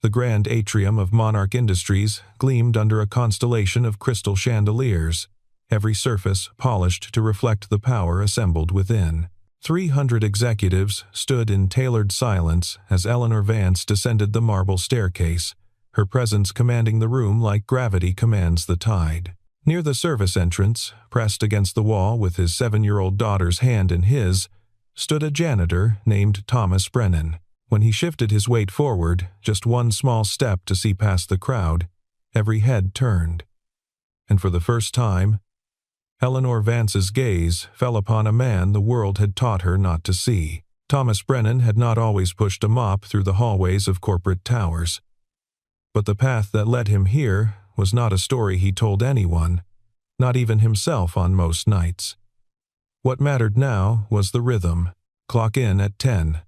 The grand atrium of Monarch Industries gleamed under a constellation of crystal chandeliers, every surface polished to reflect the power assembled within. 300 executives stood in tailored silence as Eleanor Vance descended the marble staircase, her presence commanding the room like gravity commands the tide. Near the service entrance, pressed against the wall with his 7-year-old daughter's hand in his, stood a janitor named Thomas Brennan. When he shifted his weight forward, just one small step to see past the crowd, every head turned. And for the first time, Eleanor Vance's gaze fell upon a man the world had taught her not to see. Thomas Brennan had not always pushed a mop through the hallways of corporate towers. But the path that led him here was not a story he told anyone, not even himself on most nights. What mattered now was the rhythm. Clock in at 10.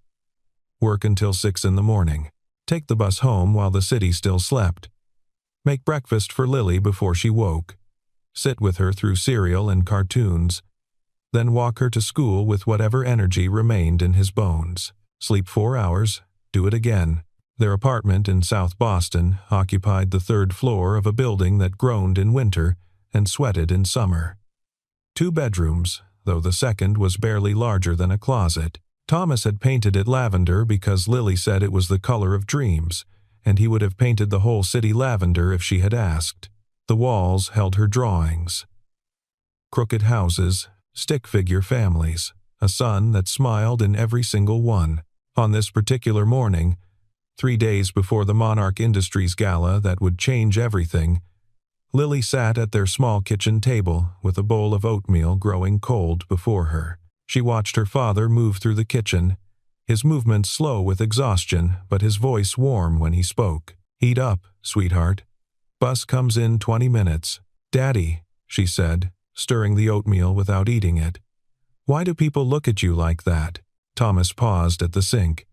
Work until 6 in the morning. Take the bus home while the city still slept. Make breakfast for Lily before she woke. Sit with her through cereal and cartoons. Then walk her to school with whatever energy remained in his bones. Sleep 4 hours. Do it again. Their apartment in South Boston occupied the 3rd floor of a building that groaned in winter and sweated in summer. 2 bedrooms, though the second was barely larger than a closet. Thomas had painted it lavender because Lily said it was the color of dreams, and he would have painted the whole city lavender if she had asked. The walls held her drawings. Crooked houses, stick-figure families, a sun that smiled in every single one. On this particular morning, 3 days before the Monarch Industries gala that would change everything, Lily sat at their small kitchen table with a bowl of oatmeal growing cold before her. She watched her father move through the kitchen, his movements slow with exhaustion, but his voice warm when he spoke. "Eat up, sweetheart. Bus comes in 20 minutes. Daddy," she said, stirring the oatmeal without eating it. "Why do people look at you like that?" Thomas paused at the sink.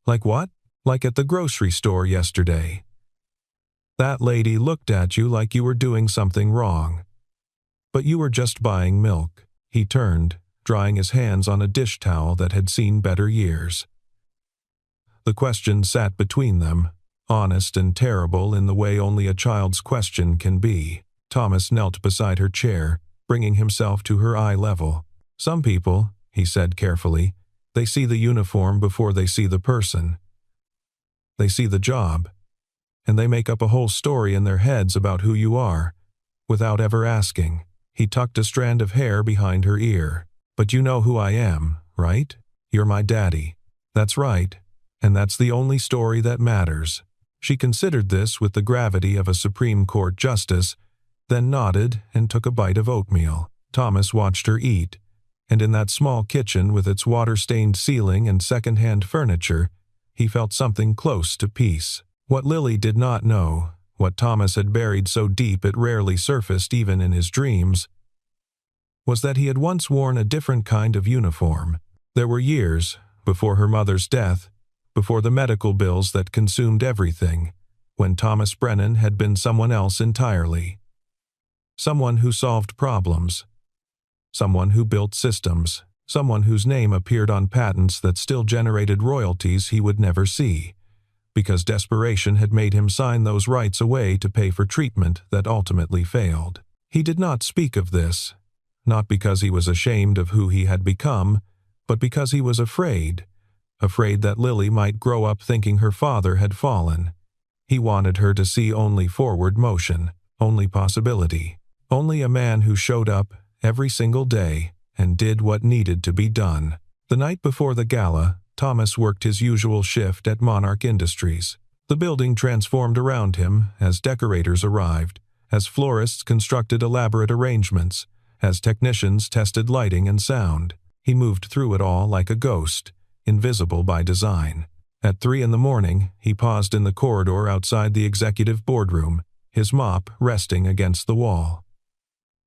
"Like what?" "Like at the grocery store yesterday. That lady looked at you like you were doing something wrong. But you were just buying milk." He turned, drying his hands on a dish towel that had seen better years. The question sat between them, honest and terrible in the way only a child's question can be. Thomas knelt beside her chair, bringing himself to her eye level. "Some people," he said carefully, "they see the uniform before they see the person. They see the job, and they make up a whole story in their heads about who you are, without ever asking." He tucked a strand of hair behind her ear. "But you know who I am, right? You're my daddy." "That's right, and that's the only story that matters." She considered this with the gravity of a Supreme Court justice, then nodded and took a bite of oatmeal. Thomas watched her eat, and in that small kitchen with its water-stained ceiling and second-hand furniture, he felt something close to peace. What Lily did not know, what Thomas had buried so deep it rarely surfaced even in his dreams, was that he had once worn a different kind of uniform. There were years, before her mother's death, before the medical bills that consumed everything, when Thomas Brennan had been someone else entirely. Someone who solved problems. Someone who built systems. Someone whose name appeared on patents that still generated royalties he would never see, because desperation had made him sign those rights away to pay for treatment that ultimately failed. He did not speak of this, not because he was ashamed of who he had become, but because he was afraid that Lily might grow up thinking her father had fallen. He wanted her to see only forward motion, only possibility, only a man who showed up every single day and did what needed to be done. The night before the gala, Thomas worked his usual shift at Monarch Industries. The building transformed around him as decorators arrived, as florists constructed elaborate arrangements, as technicians tested lighting and sound. He moved through it all like a ghost, invisible by design. At 3 in the morning, he paused in the corridor outside the executive boardroom, his mop resting against the wall.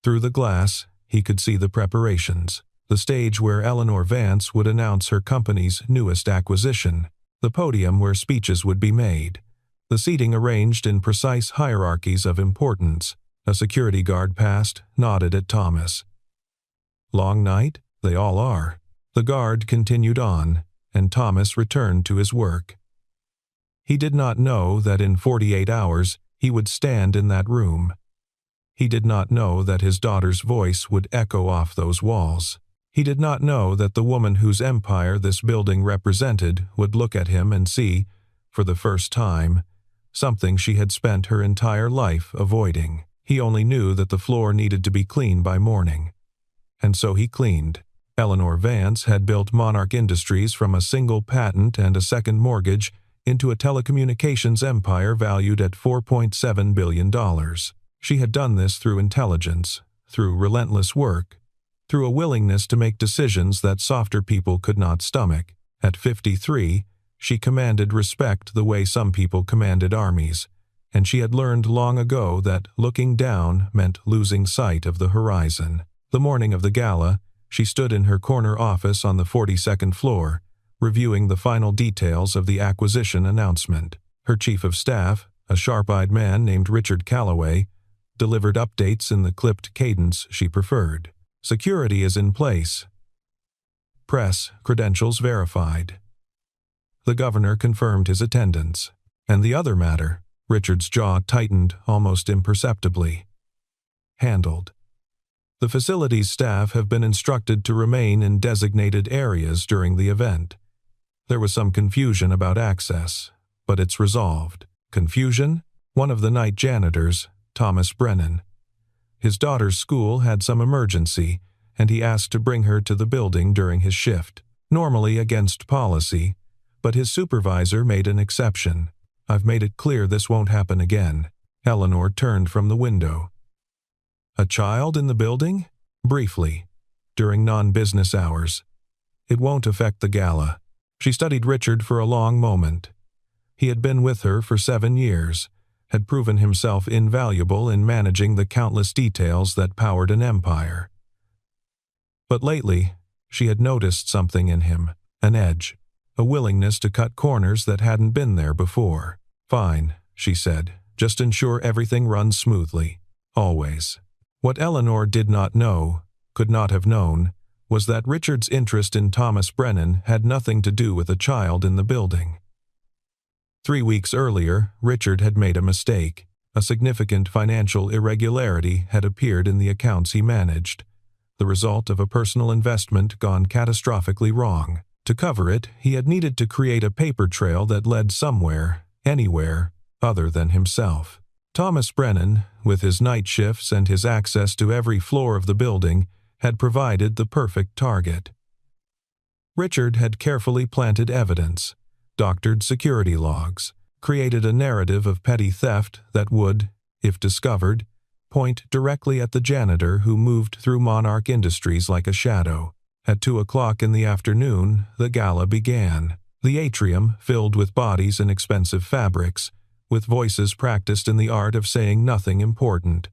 Through the glass, he could see the preparations, the stage where Eleanor Vance would announce her company's newest acquisition, the podium where speeches would be made, the seating arranged in precise hierarchies of importance. A security guard passed, nodded at Thomas. "Long night? They all are." The guard continued on, and Thomas returned to his work. He did not know that in 48 hours he would stand in that room. He did not know that his daughter's voice would echo off those walls. He did not know that the woman whose empire this building represented would look at him and see, for the first time, something she had spent her entire life avoiding. He only knew that the floor needed to be cleaned by morning. And so he cleaned. Eleanor Vance had built Monarch Industries from a single patent and a second mortgage into a telecommunications empire valued at $4.7 billion. She had done this through intelligence, through relentless work, through a willingness to make decisions that softer people could not stomach. At 53, she commanded respect the way some people commanded armies, and she had learned long ago that looking down meant losing sight of the horizon. The morning of the gala, she stood in her corner office on the 42nd floor, reviewing the final details of the acquisition announcement. Her chief of staff, a sharp-eyed man named Richard Calloway, delivered updates in the clipped cadence she preferred. Security is in place. Press credentials verified. The governor confirmed his attendance. And the other matter, Richard's jaw tightened almost imperceptibly. Handled. The facility's staff have been instructed to remain in designated areas during the event. There was some confusion about access, but it's resolved. Confusion? One of the night janitors, Thomas Brennan. His daughter's school had some emergency, and he asked to bring her to the building during his shift. Normally against policy, but his supervisor made an exception. I've made it clear this won't happen again. Eleanor turned from the window. A child in the building? Briefly, during non-business hours. It won't affect the gala. She studied Richard for a long moment. He had been with her for 7 years, had proven himself invaluable in managing the countless details that powered an empire. But lately, she had noticed something in him, an edge, a willingness to cut corners that hadn't been there before. Fine, she said, just ensure everything runs smoothly. Always. What Eleanor did not know, could not have known, was that Richard's interest in Thomas Brennan had nothing to do with a child in the building. 3 weeks earlier, Richard had made a mistake. A significant financial irregularity had appeared in the accounts he managed, the result of a personal investment gone catastrophically wrong. To cover it, he had needed to create a paper trail that led somewhere, anywhere, other than himself. Thomas Brennan, with his night shifts and his access to every floor of the building, had provided the perfect target. Richard had carefully planted evidence, doctored security logs, created a narrative of petty theft that would, if discovered, point directly at the janitor who moved through Monarch Industries like a shadow. At 2 o'clock in the afternoon, the gala began. The atrium, filled with bodies and expensive fabrics, with voices practiced in the art of saying nothing important,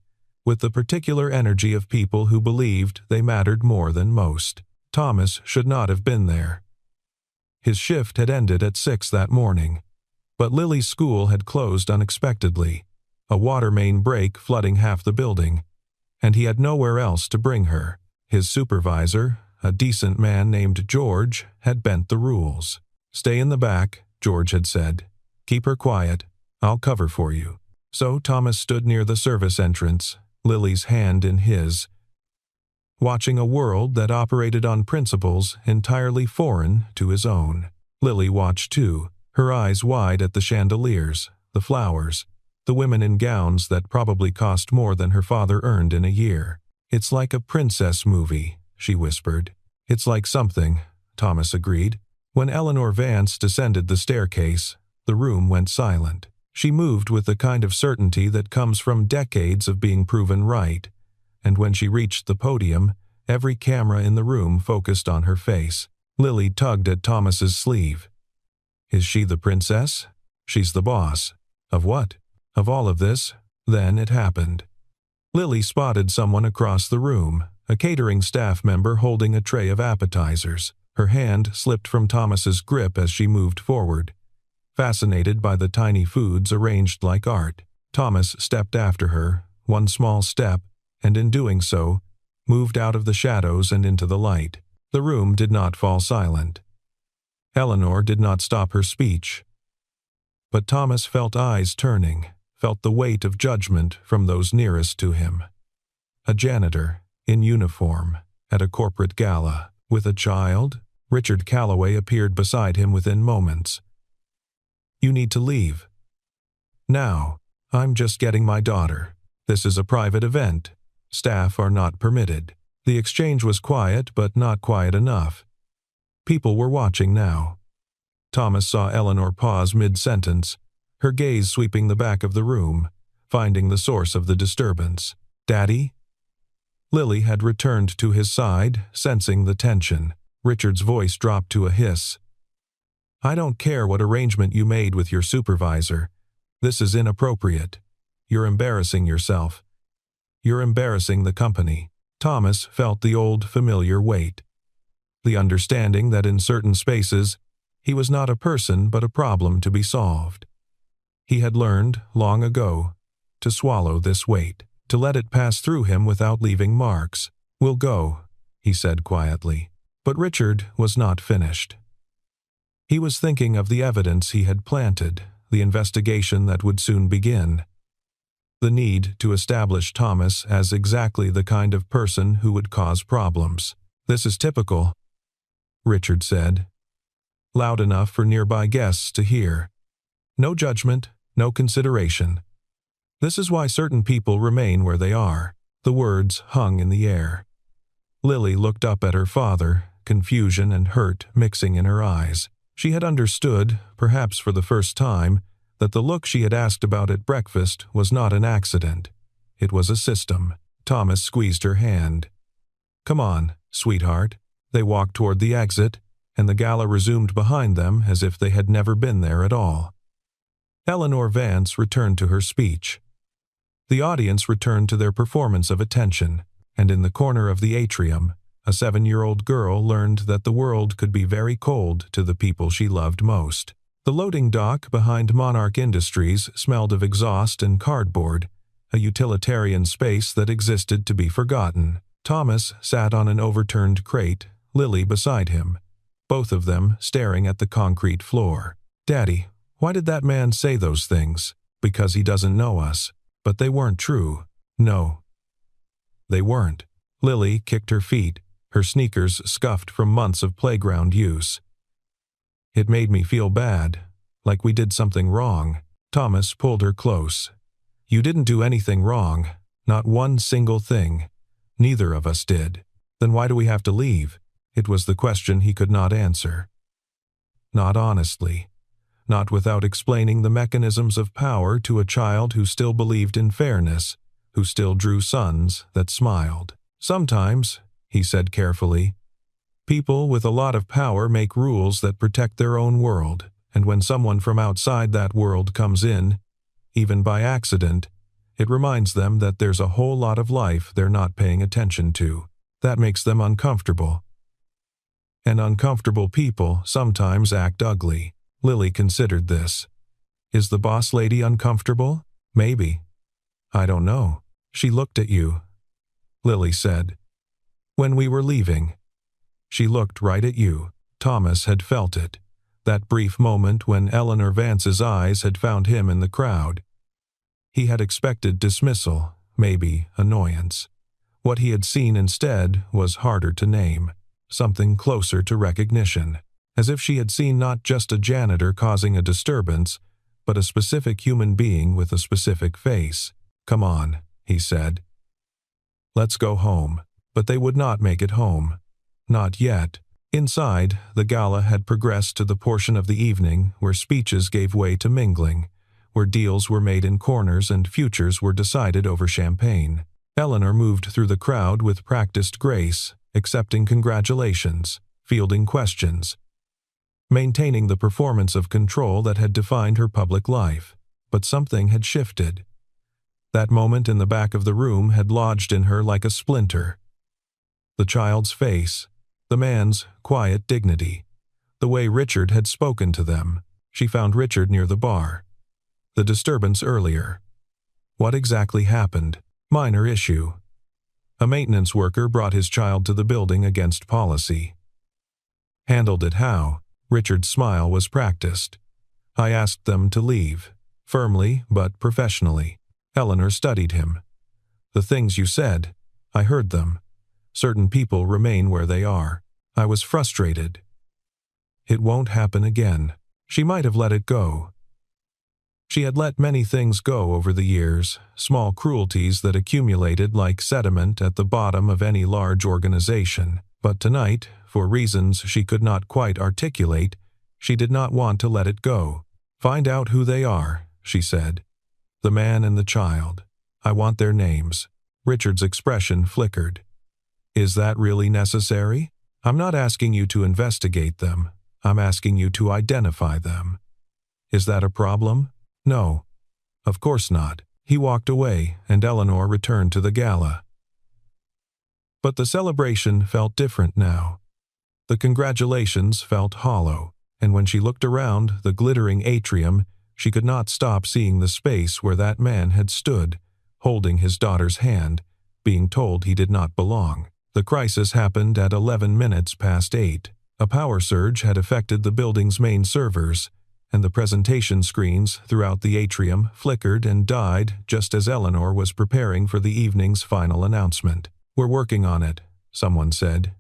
with the particular energy of people who believed they mattered more than most. Thomas should not have been there. His shift had ended at 6 that morning, but Lily's school had closed unexpectedly, a water main break flooding half the building, and he had nowhere else to bring her. His supervisor, a decent man named George, had bent the rules. "Stay in the back," George had said. "Keep her quiet. I'll cover for you." So Thomas stood near the service entrance, Lily's hand in his, watching a world that operated on principles entirely foreign to his own. Lily watched too, her eyes wide at the chandeliers, the flowers, the women in gowns that probably cost more than her father earned in a year. "It's like a princess movie," she whispered. "It's like something," Thomas agreed. When Eleanor Vance descended the staircase, the room went silent. She moved with the kind of certainty that comes from decades of being proven right, and when she reached the podium, every camera in the room focused on her face. Lily tugged at Thomas's sleeve. "Is she the princess? She's the boss. Of what? Of all of this?" Then it happened. Lily spotted someone across the room, a catering staff member holding a tray of appetizers. Her hand slipped from Thomas's grip as she moved forward, fascinated by the tiny foods arranged like art. Thomas stepped after her, one small step, and in doing so, moved out of the shadows and into the light. The room did not fall silent. Eleanor did not stop her speech. But Thomas felt eyes turning, felt the weight of judgment from those nearest to him. A janitor, in uniform, at a corporate gala, with a child? Richard Calloway appeared beside him within moments. "You need to leave." "Now. I'm just getting my daughter. This is a private event. Staff are not permitted." The exchange was quiet, but not quiet enough. People were watching now. Thomas saw Eleanor pause mid-sentence, her gaze sweeping the back of the room, finding the source of the disturbance. "Daddy?" Lily had returned to his side, sensing the tension. Richard's voice dropped to a hiss. "I don't care what arrangement you made with your supervisor. This is inappropriate. You're embarrassing yourself. You're embarrassing the company." Thomas felt the old familiar weight. The understanding that in certain spaces, he was not a person but a problem to be solved. He had learned, long ago, to swallow this weight, to let it pass through him without leaving marks. "We'll go," he said quietly. But Richard was not finished. He was thinking of the evidence he had planted, the investigation that would soon begin. The need to establish Thomas as exactly the kind of person who would cause problems. "This is typical," Richard said, loud enough for nearby guests to hear. "No judgment, no consideration. This is why certain people remain where they are." The words hung in the air. Lily looked up at her father, confusion and hurt mixing in her eyes. She had understood, perhaps for the first time, that the look she had asked about at breakfast was not an accident. It was a system. Thomas squeezed her hand. "Come on, sweetheart." They walked toward the exit, and the gala resumed behind them as if they had never been there at all. Eleanor Vance returned to her speech. The audience returned to their performance of attention, and in the corner of the atrium, a 7-year-old girl learned that the world could be very cold to the people she loved most. The loading dock behind Monarch Industries smelled of exhaust and cardboard, a utilitarian space that existed to be forgotten. Thomas sat on an overturned crate, Lily beside him, both of them staring at the concrete floor. "Daddy, why did that man say those things?" "Because he doesn't know us." "But they weren't true." "No, they weren't." Lily kicked her feet, her sneakers scuffed from months of playground use. "It made me feel bad, like we did something wrong." Thomas pulled her close. "You didn't do anything wrong, not one single thing. Neither of us did. Then why do we have to leave?" It was the question he could not answer. Not honestly. Not without explaining the mechanisms of power to a child who still believed in fairness, who still drew suns that smiled. "Sometimes," he said carefully, "people with a lot of power make rules that protect their own world, and when someone from outside that world comes in, even by accident, it reminds them that there's a whole lot of life they're not paying attention to. That makes them uncomfortable. And uncomfortable people sometimes act ugly." Lily considered this. "Is the boss lady uncomfortable? Maybe. I don't know." "She looked at you," Lily said. "When we were leaving. She looked right at you." Thomas had felt it, that brief moment when Eleanor Vance's eyes had found him in the crowd. He had expected dismissal, maybe annoyance. What he had seen instead was harder to name, something closer to recognition, as if she had seen not just a janitor causing a disturbance, but a specific human being with a specific face. "Come on," he said. "Let's go home." But they would not make it home. Not yet. Inside, the gala had progressed to the portion of the evening where speeches gave way to mingling, where deals were made in corners and futures were decided over champagne. Eleanor moved through the crowd with practiced grace, accepting congratulations, fielding questions, maintaining the performance of control that had defined her public life. But something had shifted. That moment in the back of the room had lodged in her like a splinter. The child's face, the man's quiet dignity, the way Richard had spoken to them. She found Richard near the bar. The disturbance earlier. What exactly happened? Minor issue. A maintenance worker brought his child to the building against policy. Handled it how? Richard's smile was practiced. I asked them to leave, firmly but professionally. Eleanor studied him. The things you said, I heard them. Certain people remain where they are. I was frustrated. It won't happen again. She might have let it go. She had let many things go over the years, small cruelties that accumulated like sediment at the bottom of any large organization. But tonight, for reasons she could not quite articulate, she did not want to let it go. Find out who they are, she said. The man and the child. I want their names. Richard's expression flickered. Is that really necessary? I'm not asking you to investigate them. I'm asking you to identify them. Is that a problem? No. Of course not. He walked away, and Eleanor returned to the gala. But the celebration felt different now. The congratulations felt hollow, and when she looked around the glittering atrium, she could not stop seeing the space where that man had stood, holding his daughter's hand, being told he did not belong. The crisis happened at 11 minutes past 8. A power surge had affected the building's main servers, and the presentation screens throughout the atrium flickered and died just as Eleanor was preparing for the evening's final announcement. We're working on it, someone said.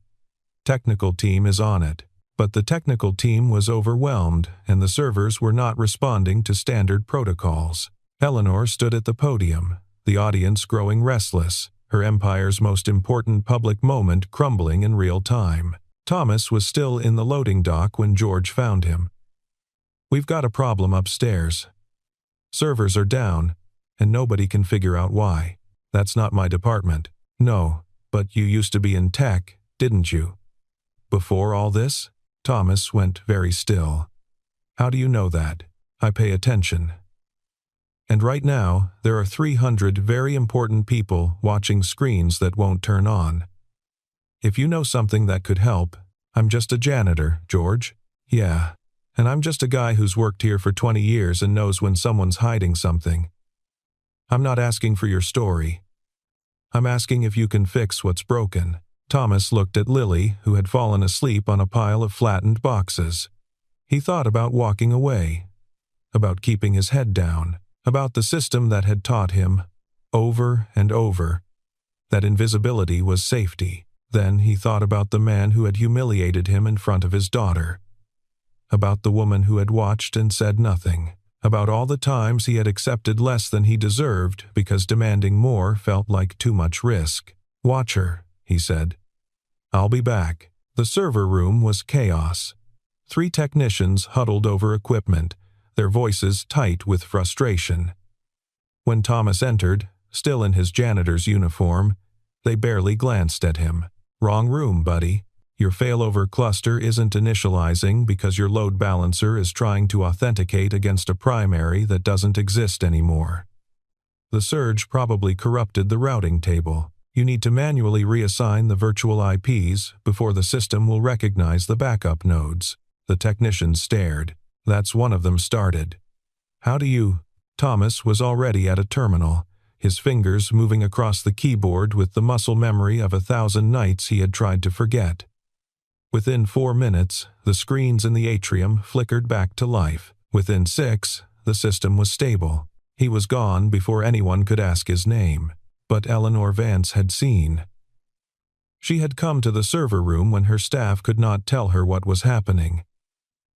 Technical team is on it. But the technical team was overwhelmed, and the servers were not responding to standard protocols. Eleanor stood at the podium, the audience growing restless, her empire's most important public moment crumbling in real time. Thomas was still in the loading dock when George found him. We've got a problem upstairs. Servers are down, and nobody can figure out why. That's not my department. No, but you used to be in tech, didn't you? Before all this? Thomas went very still. How do you know that? I pay attention. And right now, there are 300 very important people watching screens that won't turn on. If you know something that could help, I'm just a janitor, George. Yeah, and I'm just a guy who's worked here for 20 years and knows when someone's hiding something. I'm not asking for your story. I'm asking if you can fix what's broken. Thomas looked at Lily, who had fallen asleep on a pile of flattened boxes. He thought about walking away, about keeping his head down, about the system that had taught him, over and over, that invisibility was safety. Then he thought about the man who had humiliated him in front of his daughter, about the woman who had watched and said nothing, about all the times he had accepted less than he deserved because demanding more felt like too much risk. Watch her, he said. I'll be back. The server room was chaos. 3 technicians huddled over equipment, their voices tight with frustration. When Thomas entered, still in his janitor's uniform, they barely glanced at him. Wrong room, buddy. Your failover cluster isn't initializing because your load balancer is trying to authenticate against a primary that doesn't exist anymore. The surge probably corrupted the routing table. You need to manually reassign the virtual IPs before the system will recognize the backup nodes. The technician stared. That's one of them started. How do you? Thomas was already at a terminal, his fingers moving across the keyboard with the muscle memory of 1,000 nights he had tried to forget. Within 4 minutes, the screens in the atrium flickered back to life. Within 6, the system was stable. He was gone before anyone could ask his name. But Eleanor Vance had seen. She had come to the server room when her staff could not tell her what was happening.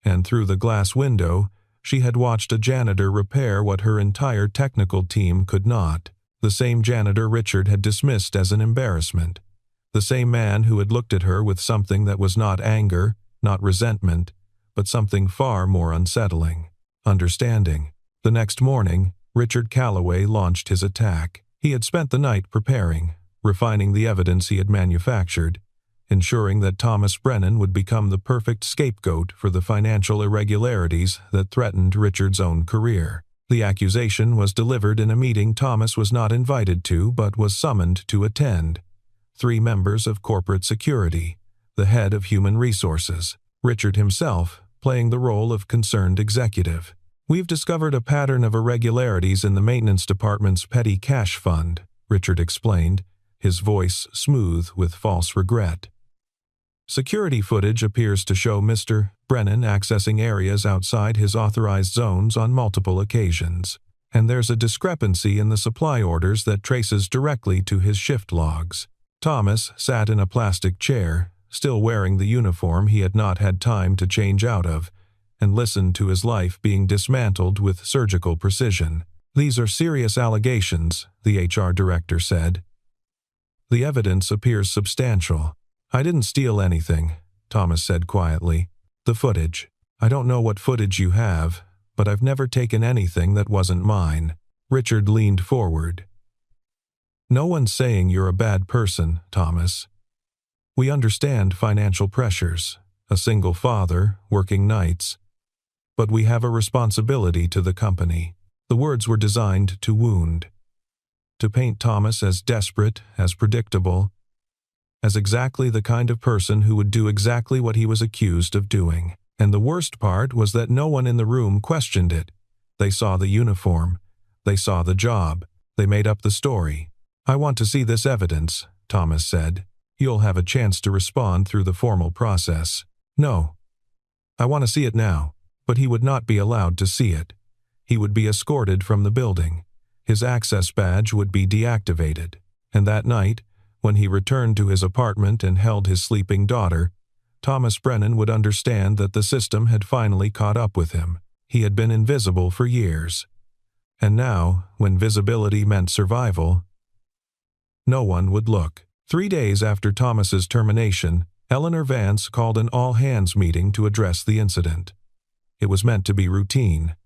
And through the glass window, she had watched a janitor repair what her entire technical team could not. The same janitor Richard had dismissed as an embarrassment. The same man who had looked at her with something that was not anger, not resentment, but something far more unsettling. Understanding. The next morning, Richard Calloway launched his attack. He had spent the night preparing, refining the evidence he had manufactured, ensuring that Thomas Brennan would become the perfect scapegoat for the financial irregularities that threatened Richard's own career. The accusation was delivered in a meeting Thomas was not invited to but was summoned to attend. 3 members of corporate security, the head of human resources, Richard himself playing the role of concerned executive. We've discovered a pattern of irregularities in the maintenance department's petty cash fund, Richard explained, his voice smooth with false regret. Security footage appears to show Mr. Brennan accessing areas outside his authorized zones on multiple occasions. And there's a discrepancy in the supply orders that traces directly to his shift logs. Thomas sat in a plastic chair, still wearing the uniform he had not had time to change out of, and listened to his life being dismantled with surgical precision. "These are serious allegations," the HR director said. "The evidence appears substantial." "I didn't steal anything," Thomas said quietly. "The footage. I don't know what footage you have, but I've never taken anything that wasn't mine." Richard leaned forward. "No one's saying you're a bad person, Thomas. We understand financial pressures, a single father, working nights. But we have a responsibility to the company." The words were designed to wound, to paint Thomas as desperate, as predictable, as exactly the kind of person who would do exactly what he was accused of doing. And the worst part was that no one in the room questioned it. They saw the uniform. They saw the job. They made up the story. "I want to see this evidence," Thomas said. "You'll have a chance to respond through the formal process." "No. I want to see it now." But he would not be allowed to see it. He would be escorted from the building. His access badge would be deactivated. And that night, when he returned to his apartment and held his sleeping daughter, Thomas Brennan would understand that the system had finally caught up with him. He had been invisible for years. And now, when visibility meant survival, no one would look. 3 days after Thomas's termination, Eleanor Vance called an all-hands meeting to address the incident. It was meant to be routine.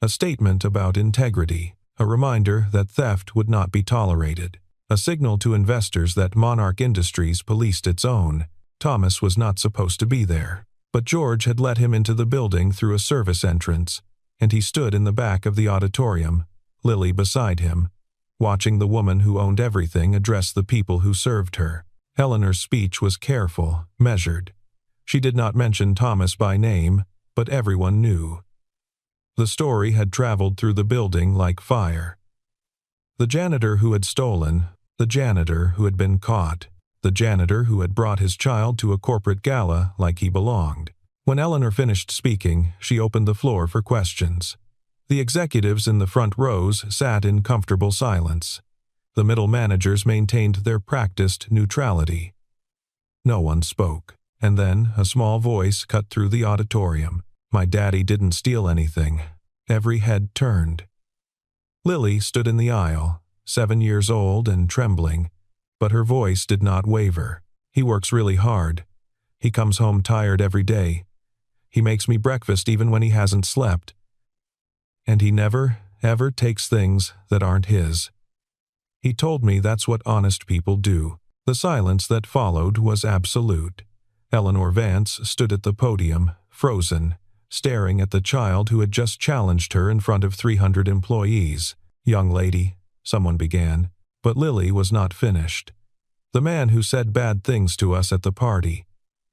A statement about integrity, a reminder that theft would not be tolerated, a signal to investors that Monarch Industries policed its own. Thomas was not supposed to be there, but George had let him into the building through a service entrance, and he stood in the back of the auditorium, Lily beside him, watching the woman who owned everything address the people who served her. Eleanor's speech was careful, measured. She did not mention Thomas by name, but everyone knew. The story had traveled through the building like fire. The janitor who had stolen, the janitor who had been caught, the janitor who had brought his child to a corporate gala like he belonged. When Eleanor finished speaking, she opened the floor for questions. The executives in the front rows sat in comfortable silence. The middle managers maintained their practiced neutrality. No one spoke, and then a small voice cut through the auditorium. "My daddy didn't steal anything." Every head turned. Lily stood in the aisle, 7 years old and trembling, but her voice did not waver. "He works really hard. He comes home tired every day. He makes me breakfast even when he hasn't slept. And he never, ever takes things that aren't his. He told me that's what honest people do." The silence that followed was absolute. Eleanor Vance stood at the podium, frozen, staring at the child who had just challenged her in front of 300 employees. "Young lady," someone began, but Lily was not finished. "The man who said bad things to us at the party,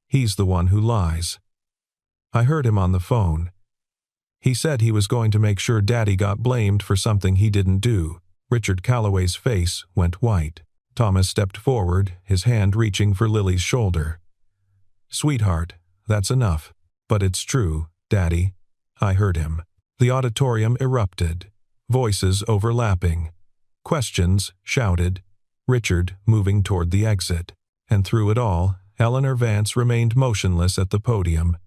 he's the one who lies. I heard him on the phone. He said he was going to make sure Daddy got blamed for something he didn't do." Richard Calloway's face went white. Thomas stepped forward, his hand reaching for Lily's shoulder. "Sweetheart, that's enough. But it's true, Daddy. I heard him." The auditorium erupted, voices overlapping. Questions shouted, Richard moving toward the exit. And through it all, Eleanor Vance remained motionless at the podium,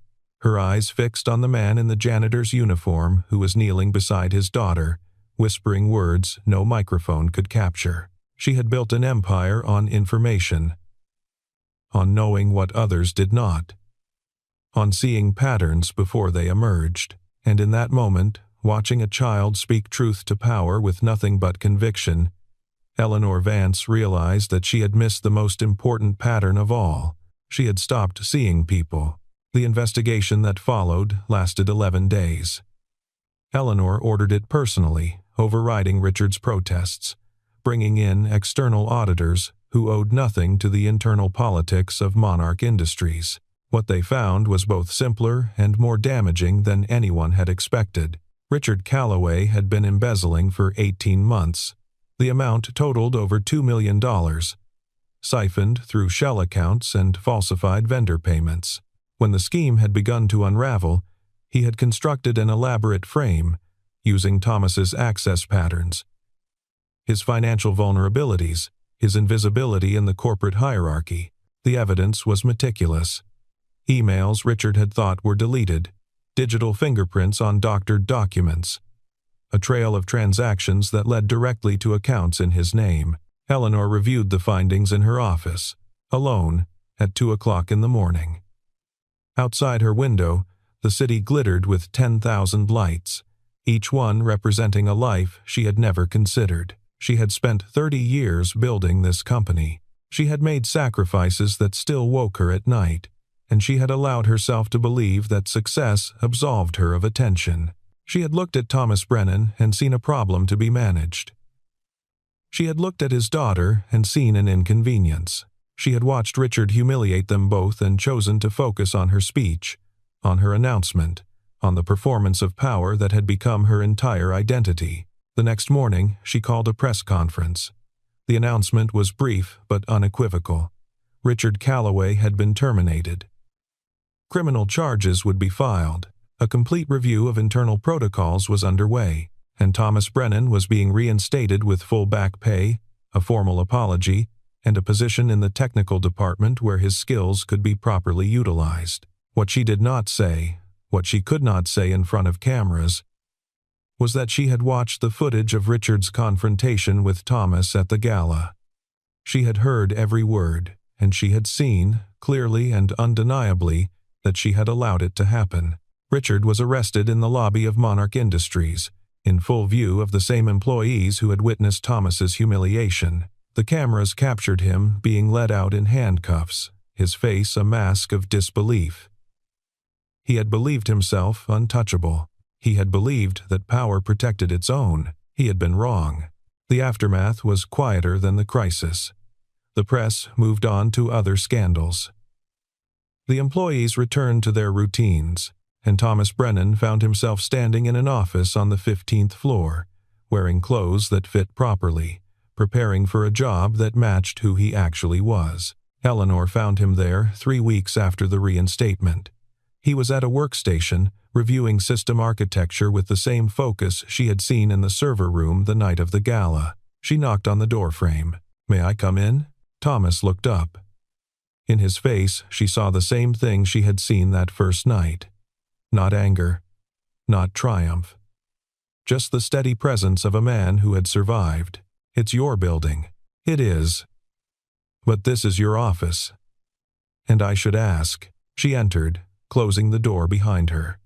her eyes fixed on the man in the janitor's uniform who was kneeling beside his daughter, whispering words no microphone could capture. She had built an empire on information, on knowing what others did not, on seeing patterns before they emerged. And in that moment, watching a child speak truth to power with nothing but conviction, Eleanor Vance realized that she had missed the most important pattern of all. She had stopped seeing people. The investigation that followed lasted 11 days. Eleanor ordered it personally, overriding Richard's protests, bringing in external auditors who owed nothing to the internal politics of Monarch Industries. What they found was both simpler and more damaging than anyone had expected. Richard Calloway had been embezzling for 18 months. The amount totaled over $2 million, siphoned through shell accounts and falsified vendor payments. When the scheme had begun to unravel, he had constructed an elaborate frame, using Thomas's access patterns, his financial vulnerabilities, his invisibility in the corporate hierarchy. The evidence was meticulous. Emails Richard had thought were deleted, digital fingerprints on doctored documents, a trail of transactions that led directly to accounts in his name. Eleanor reviewed the findings in her office, alone, at 2 o'clock in the morning. Outside her window, the city glittered with 10,000 lights, each one representing a life she had never considered. She had spent 30 years building this company. She had made sacrifices that still woke her at night, and she had allowed herself to believe that success absolved her of attention. She had looked at Thomas Brennan and seen a problem to be managed. She had looked at his daughter and seen an inconvenience. She had watched Richard humiliate them both and chosen to focus on her speech, on her announcement, on the performance of power that had become her entire identity. The next morning, she called a press conference. The announcement was brief but unequivocal. Richard Calloway had been terminated. Criminal charges would be filed. A complete review of internal protocols was underway, and Thomas Brennan was being reinstated with full back pay, a formal apology, and a position in the technical department where his skills could be properly utilized. What she did not say, what she could not say in front of cameras, was that she had watched the footage of Richard's confrontation with Thomas at the gala. She had heard every word, and she had seen, clearly and undeniably, that she had allowed it to happen. Richard was arrested in the lobby of Monarch Industries, in full view of the same employees who had witnessed Thomas's humiliation. The cameras captured him being led out in handcuffs, his face a mask of disbelief. He had believed himself untouchable. He had believed that power protected its own. He had been wrong. The aftermath was quieter than the crisis. The press moved on to other scandals. The employees returned to their routines, and Thomas Brennan found himself standing in an office on the 15th floor, wearing clothes that fit properly, preparing for a job that matched who he actually was. Eleanor found him there 3 weeks after the reinstatement. He was at a workstation, reviewing system architecture with the same focus she had seen in the server room the night of the gala. She knocked on the doorframe. "May I come in?" Thomas looked up. In his face, she saw the same thing she had seen that first night. Not anger, not triumph. Just the steady presence of a man who had survived. "It's your building." "It is. But this is your office. And I should ask." She entered, closing the door behind her.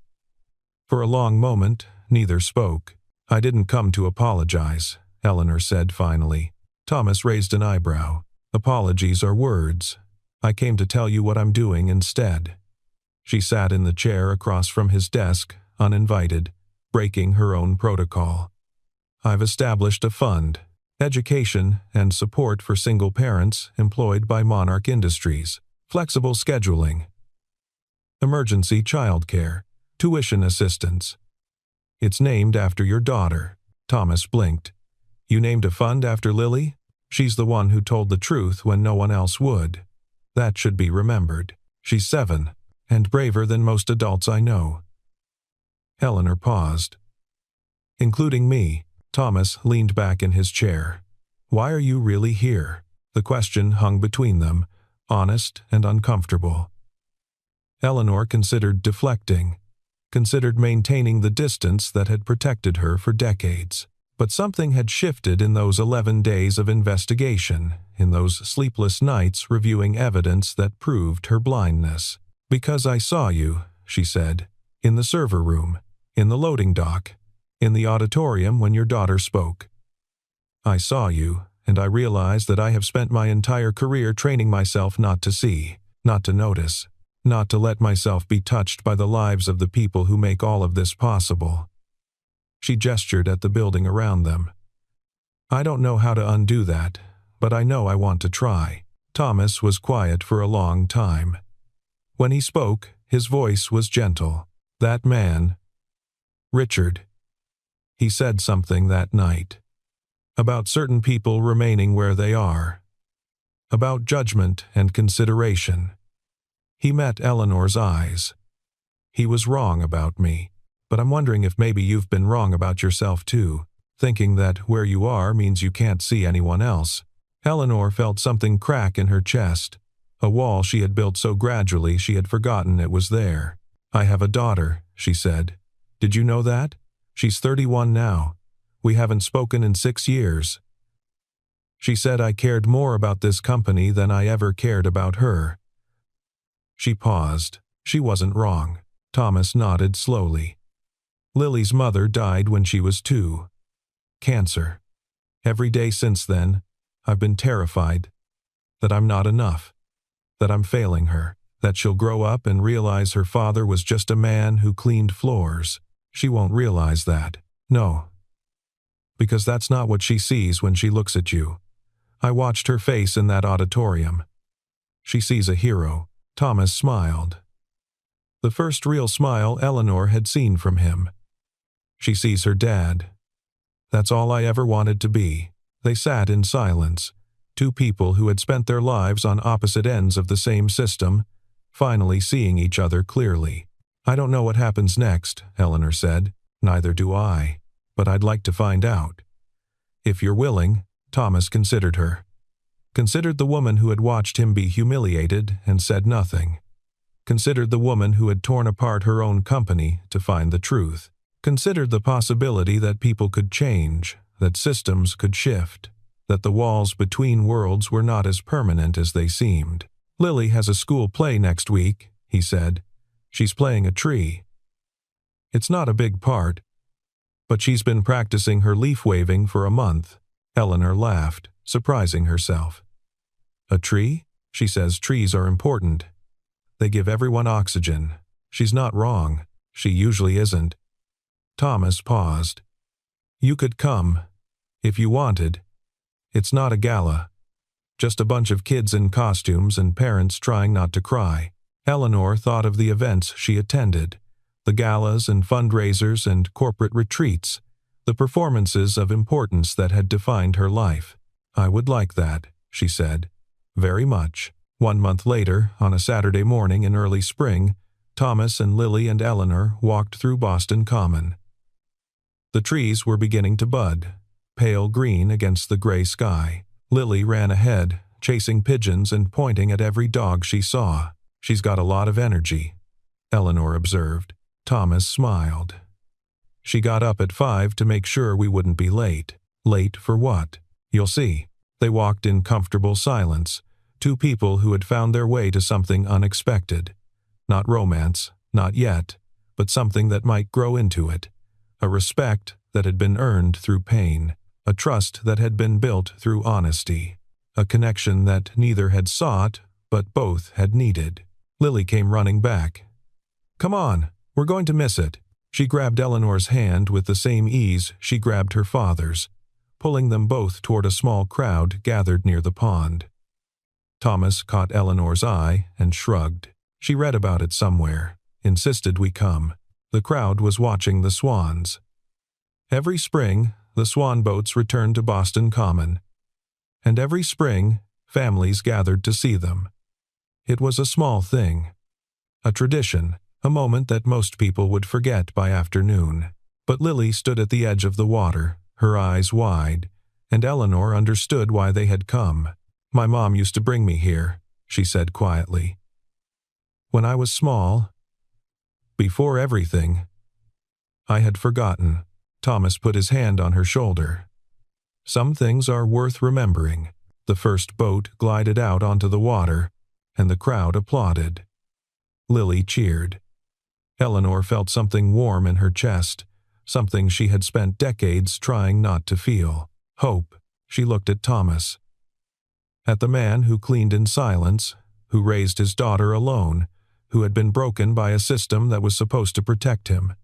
For a long moment, neither spoke. "I didn't come to apologize," Eleanor said finally. Thomas raised an eyebrow. "Apologies are words. I came to tell you what I'm doing instead." She sat in the chair across from his desk, uninvited, breaking her own protocol. "I've established a fund, education and support for single parents employed by Monarch Industries, flexible scheduling, emergency childcare, tuition assistance. It's named after your daughter." Thomas blinked. "You named a fund after Lily? She's the one who told the truth when no one else would. That should be remembered. She's 7, and braver than most adults I know." Eleanor paused. "Including me." Thomas leaned back in his chair. "Why are you really here?" The question hung between them, honest and uncomfortable. Eleanor considered deflecting, considered maintaining the distance that had protected her for decades. But something had shifted in those 11 days of investigation, in those sleepless nights reviewing evidence that proved her blindness. "Because I saw you," she said, "in the server room, in the loading dock, in the auditorium when your daughter spoke. I saw you, and I realized that I have spent my entire career training myself not to see, not to notice, not to let myself be touched by the lives of the people who make all of this possible." She gestured at the building around them. "I don't know how to undo that, but I know I want to try." Thomas was quiet for a long time. When he spoke, his voice was gentle. "That man, Richard, he said something that night. About certain people remaining where they are. About judgment and consideration. He met Eleanor's eyes. He was wrong about me, but I'm wondering if maybe you've been wrong about yourself too, thinking that where you are means you can't see anyone else. Eleanor felt something crack in her chest, a wall she had built so gradually she had forgotten it was there. I have a daughter, she said. Did you know that? She's 31 now. We haven't spoken in 6 years. She said I cared more about this company than I ever cared about her. She paused. She wasn't wrong. Thomas nodded slowly. Lily's mother died when she was 2. Cancer. Every day since then, I've been terrified that I'm not enough, that I'm failing her, that she'll grow up and realize her father was just a man who cleaned floors. She won't realize that. No. Because that's not what she sees when she looks at you. I watched her face in that auditorium. She sees a hero. Thomas smiled. The first real smile Eleanor had seen from him. She sees her dad. That's all I ever wanted to be. They sat in silence, 2 people who had spent their lives on opposite ends of the same system, finally seeing each other clearly. I don't know what happens next, Eleanor said. Neither do I, but I'd like to find out. If you're willing, Thomas considered her. Considered the woman who had watched him be humiliated and said nothing. Considered the woman who had torn apart her own company to find the truth. Considered the possibility that people could change, that systems could shift, that the walls between worlds were not as permanent as they seemed. Lily has a school play next week, he said. She's playing a tree. It's not a big part, but she's been practicing her leaf waving for a month. Eleanor laughed, surprising herself. A tree? She says trees are important. They give everyone oxygen. She's not wrong. She usually isn't. Thomas paused. You could come, if you wanted. It's not a gala. Just a bunch of kids in costumes and parents trying not to cry. Eleanor thought of the events she attended, the galas and fundraisers and corporate retreats, the performances of importance that had defined her life. I would like that, she said. Very much. 1 month later, on a Saturday morning in early spring, Thomas and Lily and Eleanor walked through Boston Common. The trees were beginning to bud, pale green against the gray sky. Lily ran ahead, chasing pigeons and pointing at every dog she saw. She's got a lot of energy, Eleanor observed. Thomas smiled. She got up at 5 to make sure we wouldn't be late. Late for what? You'll see. They walked in comfortable silence, 2 people who had found their way to something unexpected. Not romance, not yet, but something that might grow into it. A respect that had been earned through pain, a trust that had been built through honesty, a connection that neither had sought, but both had needed. Lily came running back. Come on, we're going to miss it. She grabbed Eleanor's hand with the same ease she grabbed her father's, pulling them both toward a small crowd gathered near the pond. Thomas caught Eleanor's eye and shrugged. She read about it somewhere, insisted we come. The crowd was watching the swans. Every spring, the swan boats returned to Boston Common, and every spring, families gathered to see them. It was a small thing, a tradition, a moment that most people would forget by afternoon. But Lily stood at the edge of the water, her eyes wide, and Eleanor understood why they had come. My mom used to bring me here, she said quietly. When I was small, before everything, I had forgotten. Thomas put his hand on her shoulder. Some things are worth remembering. The first boat glided out onto the water, and the crowd applauded. Lily cheered. Eleanor felt something warm in her chest, something she had spent decades trying not to feel. Hope. She looked at Thomas. At the man who cleaned in silence, who raised his daughter alone, who had been broken by a system that was supposed to protect him.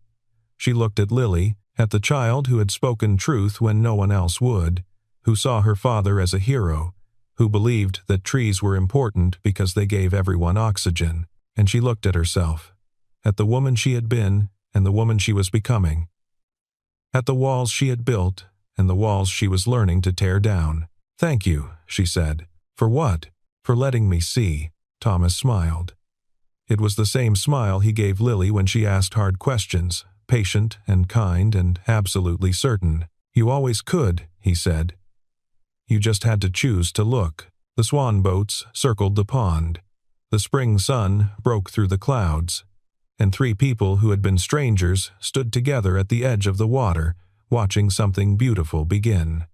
She looked at Lily, at the child who had spoken truth when no one else would, who saw her father as a hero, who believed that trees were important because they gave everyone oxygen, and she looked at herself, at the woman she had been and the woman she was becoming, at the walls she had built and the walls she was learning to tear down. Thank you, she said. For what? For letting me see. Thomas smiled. It was the same smile he gave Lily when she asked hard questions, patient and kind and absolutely certain. "You always could," he said. "You just had to choose to look." The swan boats circled the pond. The spring sun broke through the clouds, and three people who had been strangers stood together at the edge of the water, watching something beautiful begin.